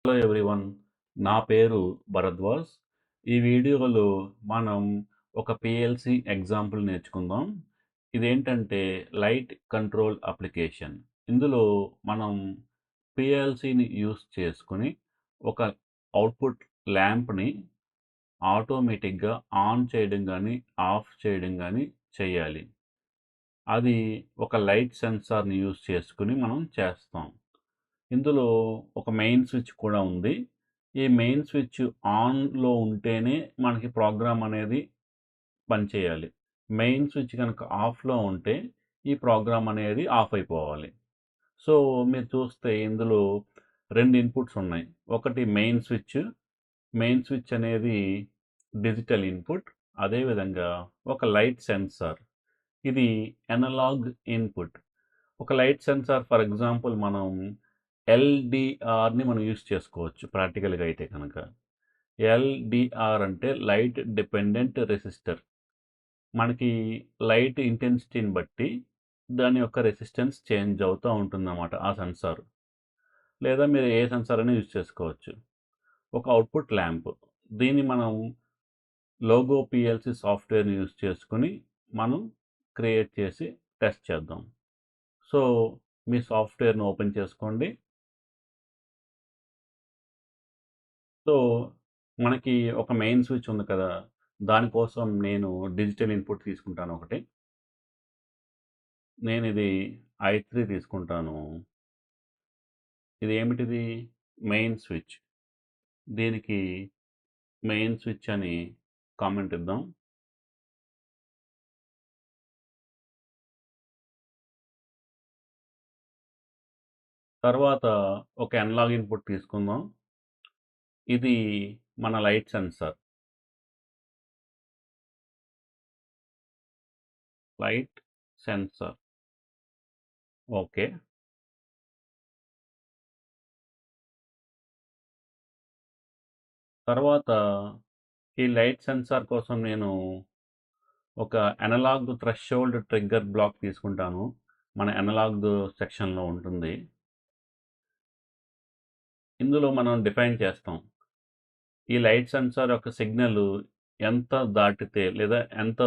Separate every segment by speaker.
Speaker 1: Hello everyone. నా పేరు భరద్వాజ్. ఈ వీడియోలో మనం ఒక పిఎల్సి ఎగ్జాంపుల్ నేర్చుకుందాం. ఇదేంటంటే లైట్ కంట్రోల్ అప్లికేషన్. ఇందులో మనం పిఎల్సిని యూస్ చేసుకొని ఒక అవుట్పుట్ ల్యాంప్ని ఆటోమేటిక్గా ఆన్ చేయడం కానీ ఆఫ్ చేయడం కానీ చేయాలి. అది ఒక లైట్ సెన్సార్ని యూస్ చేసుకుని మనం చేస్తాం. ఇందులో ఒక మెయిన్ స్విచ్ కూడా ఉంది. ఈ మెయిన్ స్విచ్ ఆన్‌లో ఉంటేనే మనకి ప్రోగ్రామ్ అనేది పనిచేయాలి. మెయిన్ స్విచ్ గనక ఆఫ్‌లో ఉంటే ఈ ప్రోగ్రామ్ అనేది ఆఫ్ అయిపోవాలి. సో, మీరు చూస్తే ఇందులో 2 ఇన్‌పుట్స్ ఉన్నాయి. ఒకటి మెయిన్ స్విచ్. మెయిన్ స్విచ్ అనేది డిజిటల్ ఇన్‌పుట్. అదేవిధంగా ఒక లైట్ సెన్సార్. ఇది అనలాగ్ ఇన్‌పుట్. ఒక లైట్ సెన్సార్ ఫర్ ఎగ్జాంపుల్ మనం ఎల్‌డిఆర్‌ని మనం యూజ్ చేసుకోవచ్చు ప్రాక్టికల్‌గా అయితే కనుక. ఎల్‌డిఆర్ అంటే లైట్ డిపెండెంట్ రెసిస్టర్. మనకి లైట్ ఇంటెన్సిటీని బట్టి దాని యొక్క రెసిస్టెన్స్ చేంజ్ అవుతూ ఉంటుందన్నమాట ఆ సెన్సార్. లేదా మీరు ఏ సెన్సార్ అయినా యూజ్ చేసుకోవచ్చు. ఒక అవుట్పుట్ ల్యాంప్. దీన్ని మనం లోగో పిఎల్సి సాఫ్ట్‌వేర్‌ని యూజ్ చేసుకొని మనం క్రియేట్ చేసి టెస్ట్ చేద్దాం. సో, మీ సాఫ్ట్‌వేర్‌ని ఓపెన్ చేసుకోండి. సో, మనకి ఒక మెయిన్ స్విచ్ ఉంది కదా! దానికోసం నేను డిజిటల్ ఇన్‌పుట్ తీసుకుంటాను ఒకటి. నేనిది I3 తీసుకుంటాను. ఇది ఏమిటిది? Main switch. దీనికి మెయిన్ స్విచ్ అని కామెంట్ ఇద్దాం. తర్వాత ఒక అనలాగ్ ఇన్‌పుట్ తీసుకుందాం. ఇది మన light sensor. Light sensor. Okay. తర్వాత ఈ లైట్ సెన్సార్ కోసం నేను ఒక అనలాగ్ థ్రెషోల్డ్ ట్రిగ్గర్ బ్లాక్ తీసుకుంటాను. మన అనలాగ్ సెక్షన్‌లో ఉంటుంది. ఇందులో మనం డిఫైన్ చేస్తాం. ఈ లైట్ సెన్సార్ యొక్క సిగ్నల్ ఎంత దాటితే లేదా ఎంత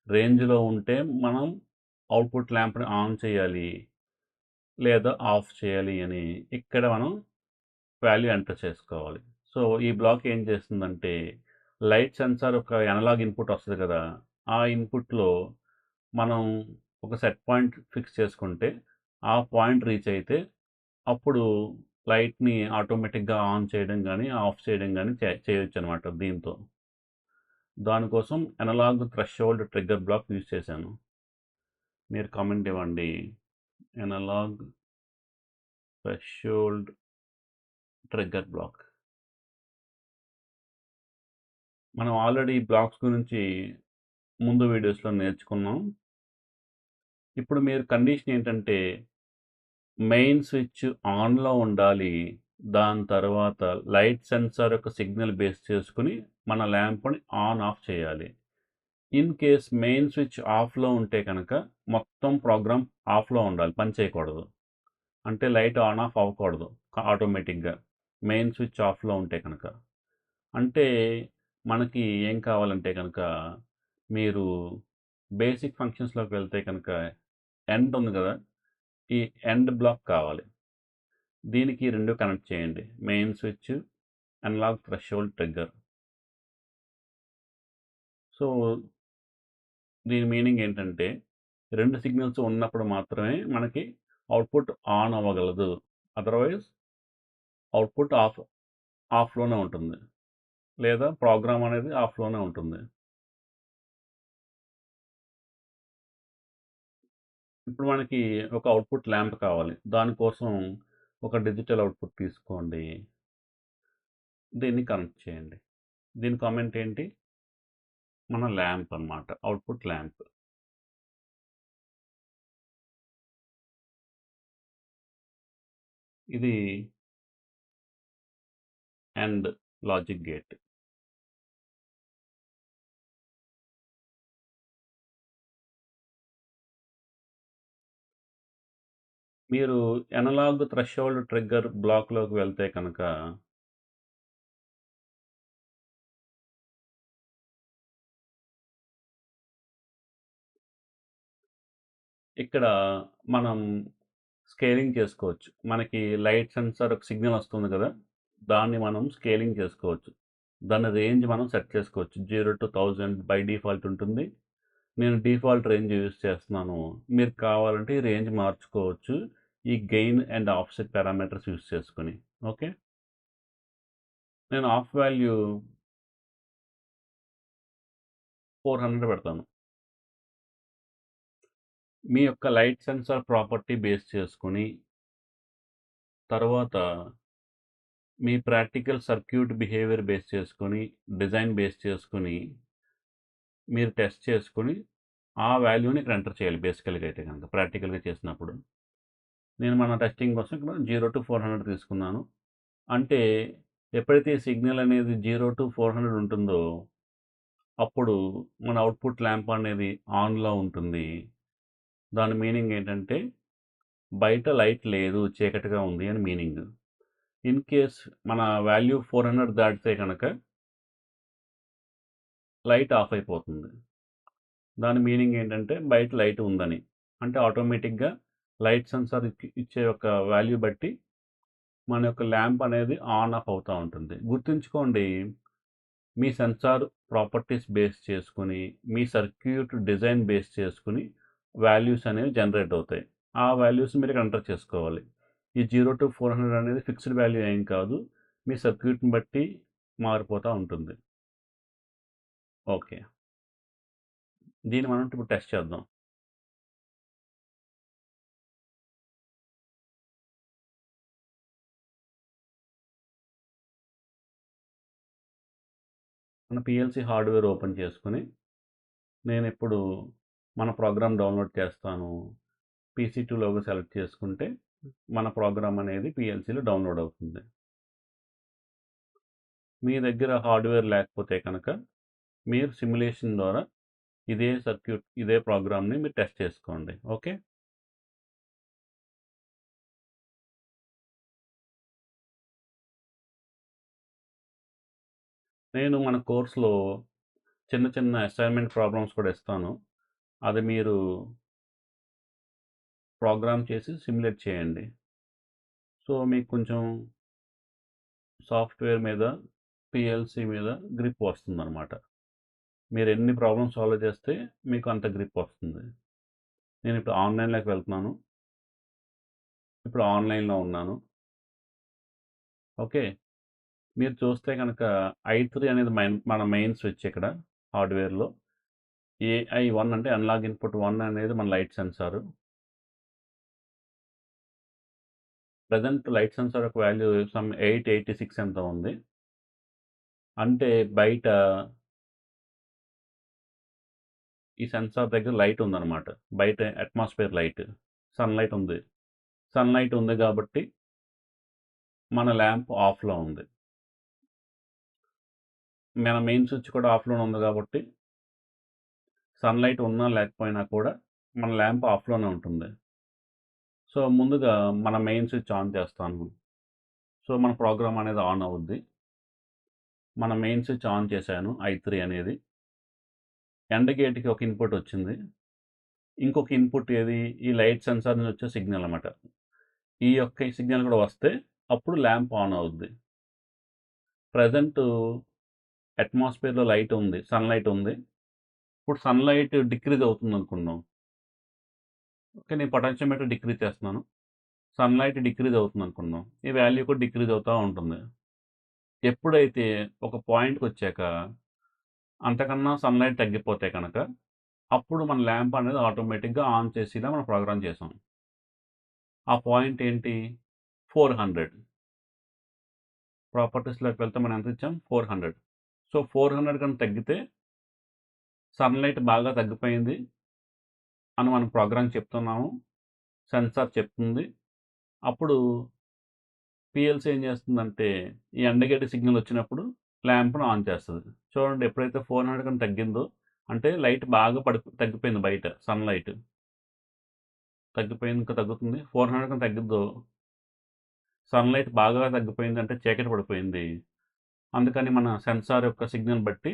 Speaker 1: రేంజ్‌లో ఉంటే మనం అవుట్పుట్ ల్యాంప్‌ని ఆన్ చేయాలి లేదా ఆఫ్ చేయాలి అని ఇక్కడ మనం వాల్యూ ఎంటర్ చేసుకోవాలి. సో, ఈ బ్లాక్ ఏం చేస్తుందంటే లైట్ సెన్సార్ ఒక అనలాగ్ ఇన్‌పుట్ వస్తది కదా! ఆ ఇన్‌పుట్‌లో మనం ఒక సెట్ పాయింట్ ఫిక్స్ చేసుకుంటే ఆ పాయింట్ రీచ్ అయితే అప్పుడు లైట్‌ని ఆటోమేటిక్‌గా ఆన్ చేయడం గానీ, ఆఫ్ చేయడం గానీ చేయొచ్చనమాట దీంతో. దానికోసం analog threshold trigger block use చేశాను. మీరు కామెంట్ ఇవ్వండి. Analog threshold trigger block. మనం ఆల్రెడీ ఈ బ్లాక్స్ గురించి ముందు వీడియోస్‌లో నేర్చుకున్నాం. ఇప్పుడు మీరు కండిషన్ ఏంటంటే మెయిన్ స్విచ్ ఆన్‌లో ఉండాలి. దాని తర్వాత లైట్ సెన్సార్ యొక్క సిగ్నల్ బేస్ చేసుకొని మన ల్యాంప్‌ని ఆన్, ఆఫ్ చేయాలి. ఇన్ కేస్ మెయిన్ స్విచ్ ఆఫ్‌లో ఉంటే కనుక మొత్తం ప్రోగ్రామ్ ఆఫ్‌లో ఉండాలి. పని చేయకూడదు. అంటే లైట్ ఆన్, ఆఫ్ అవ్వకూడదు ఆటోమేటిక్‌గా. మెయిన్ స్విచ్ ఆఫ్‌లో ఉంటే కనుక. అంటే మనకి ఏం కావాలంటే కనుక మీరు బేసిక్ ఫంక్షన్స్‌లోకి వెళ్తే కనుక ఎండ్ ఉంది కదా! ఈ ఎండ్ బ్లాక్ కావాలి. దీనికి 2 కనెక్ట్ చేయండి. Main switch, analog threshold trigger. So, దీని మీనింగ్ ఏంటంటే 2 సిగ్నల్స్ ఉన్నప్పుడు మాత్రమే మనకి అవుట్పుట్ ఆన్ అవ్వగలదు. అదర్‌వైజ్ అవుట్పుట్ ఆఫ్‌లోనే ఉంటుంది. లేదా ప్రోగ్రామ్ అనేది ఆఫ్‌లోనే ఉంటుంది. ఇప్పుడు మనకి ఒక అవుట్పుట్ ల్యాంప్ కావాలి. దానికోసం ఒక డిజిటల్ అవుట్పుట్ తీసుకోండి. దీన్ని కనెక్ట్ చేయండి. దీని కామెంట్ ఏంటి? మన ల్యాంప్ అన్నమాట. Output lamp. ఇది AND లాజిక్ గేట్. మీరు అనలాగ్ థ్రెషోల్డ్ ట్రిగ్గర్ బ్లాక్‌లోకి వెళ్తే కనుక ఇక్కడ మనం స్కేలింగ్ చేసుకోవచ్చు. మనకి లైట్ సెన్సార్ ఒక సిగ్నల్ వస్తుంది కదా! దాన్ని మనం స్కేలింగ్ చేసుకోవచ్చు. దాని రేంజ్ మనం సెట్ చేసుకోవచ్చు. 0-1000 బై డిఫాల్ట్ ఉంటుంది. నేను డిఫాల్ట్ రేంజ్ యూజ్ చేస్తున్నాను. మీరు కావాలంటే ఈ రేంజ్ మార్చుకోవచ్చు. ఈ gain and offset parameters use చేసుకొని. ఓకే. నేను ఆఫ్ వాల్యూ 400 పెడతాను. మీ యొక్క లైట్ సెన్సార్ ప్రాపర్టీ బేస్ చేసుకొని, తర్వాత మీ ప్రాక్టికల్ సర్క్యూట్ బిహేవియర్ బేస్ చేసుకొని, డిజైన్ బేస్ చేసుకొని, మీరు టెస్ట్ చేసుకొని, ఆ వాల్యూని ఇక్కడ ఎంటర్ చేయాలి బేసికల్‌గా అయితే గనక ప్రాక్టికల్‌గా చేసినప్పుడు. నేను మన టెస్టింగ్ కోసం ఇక్కడ 0-400 తీసుకున్నాను. అంటే ఎప్పుడైతే ఈ సిగ్నల్ అనేది 0-400 ఉంటుందో, అప్పుడు మన అవుట్‌పుట్ ల్యాంప్ అనేది ఆన్‌లో ఉంటుంది. దాని మీనింగ్ ఏంటంటే, బయట లైట్ లేదు, చీకటిగా ఉంది అని మీనింగ్. ఇన్ కేస్ మన వాల్యూ 400 దాటితే గనక లైట్ ఆఫ్ అయిపోతుంది. దాని మీనింగ్ ఏంటంటే బయట లైట్ ఉందని. అంటే ఆటోమేటిక్‌గా లైట్ సెన్సార్ ఇచ్చే యొక్క వాల్యూ బట్టి మన యొక్క ల్యాంప్ అనేది ఆన్, ఆఫ్ అవుతా ఉంటుంది. గుర్తుంచుకోండి, మీ సెన్సార్ ప్రాపర్టీస్ బేస్ చేసుకొని, మీ సర్క్యూట్ డిజైన్ బేస్ చేసుకొని వాల్యూస్ అనేవి జనరేట్ అవుతాయి. ఆ వాల్యూస్ మీరు ఇక్కడ ఎంటర్ చేసుకోవాలి. ఈ 0-400 అనేది ఫిక్స్డ్ వాల్యూ ఏం కాదు. మీ సర్క్యూట్‌ని బట్టి మారిపోతా ఉంటుంది. ఓకే. దీన్ని మనం ఇప్పుడు టెస్ట్ చేద్దాం. మన పిఎల్‌సి హార్డ్‌వేర్ ఓపెన్ చేసుకొని, నేనిప్పుడు మన ప్రోగ్రామ్ డౌన్లోడ్ చేస్తాను. పీసీ2 లోగో సెలెక్ట్ చేసుకుంటే, మన ప్రోగ్రామ్ అనేది పిఎల్‌సిలో డౌన్లోడ్ అవుతుంది. మీ దగ్గర హార్డ్‌వేర్ లేకపోతే కనుక, మీరు సిమ్యులేషన్ ద్వారా ఇదే సర్క్యూట్, ఇదే ప్రోగ్రామ్‌ని మీరు టెస్ట్ చేసుకోండి. ఓకే. నేను మన కోర్స్‌లో చిన్న చిన్న అసైన్‌మెంట్ ప్రాబ్లమ్స్ కూడా ఇస్తాను. అది మీరు ప్రోగ్రామ్ చేసి సిమ్యులేట్ చేయండి. సో, మీకు కొంచెం సాఫ్ట్‌వేర్ మీద, పిఎల్‌సి మీద గ్రిప్ వస్తుందనమాట. మీరు ఎన్ని ప్రాబ్లమ్స్ సాల్వ్ చేస్తే మీకు అంత గ్రిప్ వస్తుంది. నేనిప్పుడు ఆన్‌లైన్‌లోకి వెళ్తున్నాను. ఇప్పుడు ఆన్‌లైన్‌లో ఉన్నాను. ఓకే. మీరు చూస్తే గనక ఐ3 అనేది మన మెయిన్ స్విచ్ ఇక్కడ హార్డ్‌వేర్‌లో. ఏఐ1 అంటే అనలాగ్ ఇన్పుట్ 1 అనేది మన light sensor. Present light sensor యొక్క వాల్యూ సమ్ 886 ఎంతో ఉంది. అంటే బయట ఈ సెన్సార్ దగ్గర లైట్ ఉందనమాట. బయట అట్మాస్ఫియర్ లైట్. సన్‌లైట్ ఉంది. సన్‌లైట్ ఉంది గాబట్టి మన ల్యాంప్ ఆఫ్‌లో ఉంది. మన మెయిన్ స్విచ్ కూడా ఆఫ్‌లోనే ఉంది గాబట్టి సన్‌లైట్ ఉన్నా లేకపోయినా కూడా మన ల్యాంప్ ఆఫ్‌లోనే ఉంటుంది. సో, ముందుగా మన మెయిన్ స్విచ్ ఆన్ చేస్తాను. సో, మన ప్రోగ్రామ్ అనేది ఆన్ అవుద్ది. మన మెయిన్ స్విచ్ ఆన్ చేశాను ఐ3 అనేది. ఎండ్ గేట్‌కి ఒక ఇన్పుట్ వచ్చింది. ఇంకొక ఇన్పుట్ ఏది? ఈ లైట్ సెన్సార్ నుంచి వచ్చే సిగ్నల్ అనమాట. ఈ యొక్క సిగ్నల్ కూడా వస్తే అప్పుడు ల్యాంప్ ఆన్ అవుద్ది. ప్రెజెంటు అట్మాస్ఫియర్‌లో లైట్ ఉంది. సన్‌లైట్ ఉంది. ఇప్పుడు సన్‌లైట్ డిక్రీజ్ అవుతుందనుకుందాం. ఓకే. నేను పొటెన్షియోమీటర్ డిక్రీజ్ చేస్తున్నాను. సన్‌లైట్ డిక్రీజ్ అవుతుందనుకుందాం. ఈ వాల్యూ కూడా డిక్రీజ్ అవుతా ఉంటుంది. ఎప్పుడైతే ఒక పాయింట్‌కొచ్చాక అంతకన్నా సన్‌లైట్ తగ్గిపోతే కనుక, అప్పుడు మన ల్యాంప్ అనేది ఆటోమేటిక్‌గా ఆన్ చేసేలా మనం ప్రోగ్రామ్ చేసాం. ఆ పాయింట్ ఏంటి? 400. ప్రాపర్టీస్‌లోకి వెళ్తే మనం ఎంత ఇచ్చాం? 400. సో, 400 కన్నా తగ్గితే సన్‌లైట్ బాగా తగ్గిపోయింది అని మనం ప్రోగ్రామ్ చెప్తున్నాము. సెన్సార్ చెప్తుంది. అప్పుడు పీఎల్‌సీ ఏం చేస్తుందంటే, ఈ ఎండ్ గేట్ సిగ్నల్ వచ్చినప్పుడు ల్యాంప్‌ని ఆన్ చేస్తది. చూడండి, ఎప్పుడైతే 400 కన్నా తగ్గిందో, అంటే లైట్ బాగా తగ్గిపోయింది బయట సన్‌లైట్. తగ్గిపోయింది, ఇంకా తగ్గుతుంది. 400 కన్నా తగ్గిద్దో, సన్‌లైట్ బాగా తగ్గిపోయింది అంటే చీకటి పడిపోయింది. అందుకని మన సెన్సార్ యొక్క సిగ్నల్ బట్టి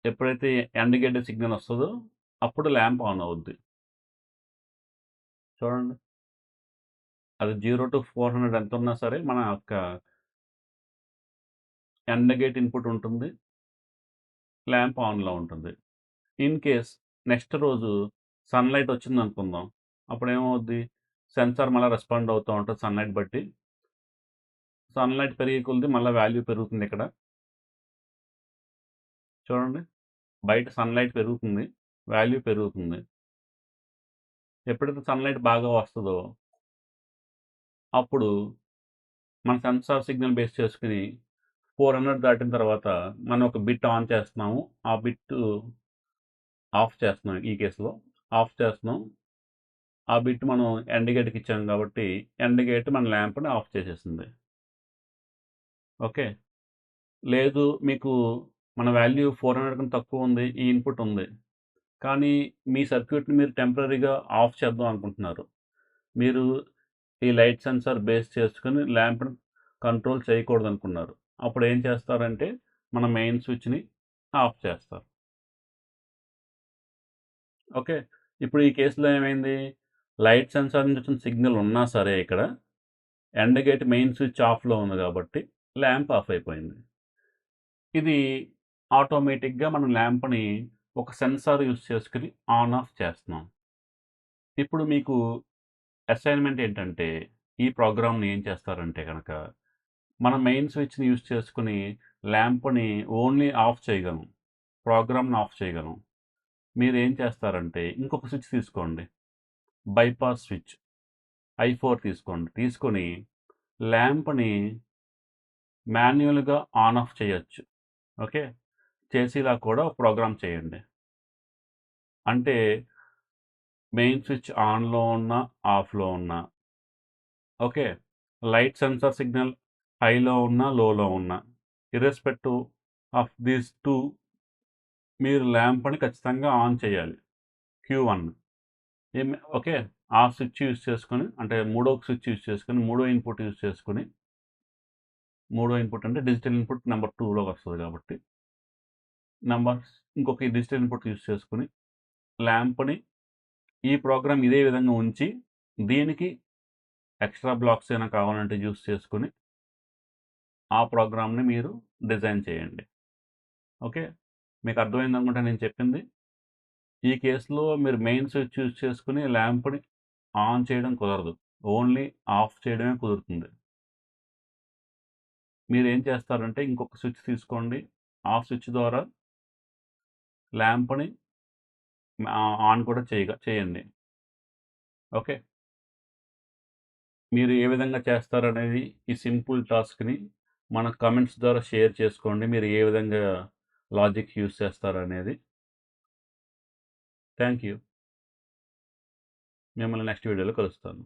Speaker 1: ఎప్పుడైతే ఎండ్ గేట్ సిగ్నల్ వస్తదో, అప్పుడు ల్యాంప్ ఆన్ అవుద్ది. చూడండి. అది 0-400 ఎంత ఉన్నా సరే మన యొక్క ఎండ్ గేట్ ఇన్పుట్ ఉంటుంది. ల్యాంప్ ఆన్‌లో ఉంటుంది. ఇన్ కేస్ నెక్స్ట్ రోజు సన్‌లైట్ వచ్చిందనుకుందాం. అప్పుడేమవుద్ది? సెన్సార్ మళ్ళా రెస్పాండ్ అవుతా ఉంటది సన్‌లైట్ బట్టి. సన్‌లైట్ పెరిగే కొద్దీ మళ్ళా వాల్యూ పెరుగుతుందిక్కడ. చూడండి. బయట సన్‌లైట్ పెరుగుతుంది. వాల్యూ పెరుగుతుంది. ఎప్పుడైతే సన్‌లైట్ బాగా వస్తదో అప్పుడు మన సెన్సార్ సిగ్నల్ బేస్ చేసుకొని 400 దాటిన తర్వాత మనం ఒక బిట్ ఆన్ చేస్తున్నాము. ఆ బిట్ ఆఫ్ చేస్తున్నాం ఈ కేస్‌లో. ఆఫ్ చేస్తున్నాం. ఆ బిట్ మనం ఎండ్ గేట్‌కి ఇచ్చాం కాబట్టి ఎండ్ గేట్ మన ల్యాంప్‌ని ఆఫ్ చేసేసింది. ఓకే. లేదు మీకు మన వాల్యూ 400 కన్నా తక్కువ ఉంది. ఈ ఇన్పుట్ ఉంది. కానీ మీ సర్క్యూట్‌ని మీరు టెంపరరీగా ఆఫ్ చేద్దాం అనుకుంటున్నారు. మీరు ఈ లైట్ సెన్సార్ బేస్ చేసుకొని ల్యాంప్‌ని కంట్రోల్ చేయకూడదనుకున్నారు. అప్పుడు ఏం చేస్తారంటే మన మెయిన్ స్విచ్‌ని ఆఫ్ చేస్తారు. ఓకే. ఇప్పుడు ఈ కేస్‌లో ఏమైంది? లైట్ సెన్సార్ నుంచి వచ్చిన సిగ్నల్ ఉన్నా సరే ఇక్కడ ఎండ్ గేట్ మెయిన్ స్విచ్ ఆఫ్‌లో ఉంది కాబట్టి ల్యాంప్ ఆఫ్ అయిపోయింది. ఇది ఆటోమేటిక్‌గా మనం ల్యాంప్‌ని ఒక సెన్సార్ యూజ్ చేసుకొని ఆన్, ఆఫ్ చేస్తున్నాం. ఇప్పుడు మీకు అసైన్‌మెంట్ ఏంటంటే, ఈ ప్రోగ్రామ్‌ని ఏం చేస్తారంటే గనక, మన మెయిన్ స్విచ్‌ని యూజ్ చేసుకొని ల్యాంప్‌ని ఓన్లీ ఆఫ్ చేయగలం. ప్రోగ్రామ్‌ని ఆఫ్ చేయగలం. మీరేం చేస్తారంటే, ఇంకొక స్విచ్ తీసుకోండి. బైపాస్ స్విచ్ I4 తీసుకోండి. తీసుకొని ల్యాంప్‌ని మాన్యువల్‌గా ఆన్, ఆఫ్ చేయొచ్చు. ఓకే. చేసేలా కూడా ప్రోగ్రామ్ చేయండి. అంటే మెయిన్ స్విచ్ ఆన్‌లో ఉన్నా, ఆఫ్‌లో ఉన్నా. ఓకే. లైట్ సెన్సార్ సిగ్నల్ హైలో ఉన్నా, లోలో ఉన్నా. ఇర్రెస్పెక్టివ్ ఆఫ్ దీస్ 2 మీరు ల్యాంప్‌ని ఖచ్చితంగా ఆన్ చేయాలి. Q1 okay. ఆ స్విచ్ యూజ్ చేసుకొని అంటే మూడో స్విచ్ యూజ్ చేసుకొని, మూడో ఇన్పుట్ యూజ్ చేసుకొని, మూడో ఇన్పుట్ అంటే డిజిటల్ ఇన్పుట్ నంబర్ 2లోకి వస్తది కాబట్టి, నంబర్స్ ఇంకొక డిజిటల్ ఇన్పుట్ యూజ్ చేసుకొని, ల్యాంప్‌ని ఈ ప్రోగ్రామ్ ఇదే విధంగా ఉంచి, దీనికి ఎక్స్ట్రా బ్లాక్స్ ఏమైనా కావాలంటే యూజ్ చేసుకొని, ఆ ప్రోగ్రామ్‌ని మీరు డిజైన్ చేయండి. ఓకే. మీకు అర్థమైందనుకుంటా నేను చెప్పింది. ఈ కేస్‌లో మీరు మెయిన్ స్విచ్ యూజ్ చేసుకొని ల్యాంప్‌ని ఆన్ చేయడం కుదరదు. ఓన్లీ ఆఫ్ చేయడమే కుదురుతుంది. మీరేం చేస్తారంటే ఇంకొక స్విచ్ తీసుకోండి. ఆ స్విచ్ ద్వారా ల్యాంప్‌ని ఆన్ కూడా చేయండి. ఓకే. మీరు ఏ విధంగా చేస్తారనేది ఈ సింపుల్ టాస్క్‌ని మన కామెంట్స్ ద్వారా షేర్ చేసుకోండి. మీరు ఏ విధంగా లాజిక్ యూజ్ చేస్తారనేది. Thank you. మిమ్మల్ని నెక్స్ట్ వీడియోలో కలుస్తాను.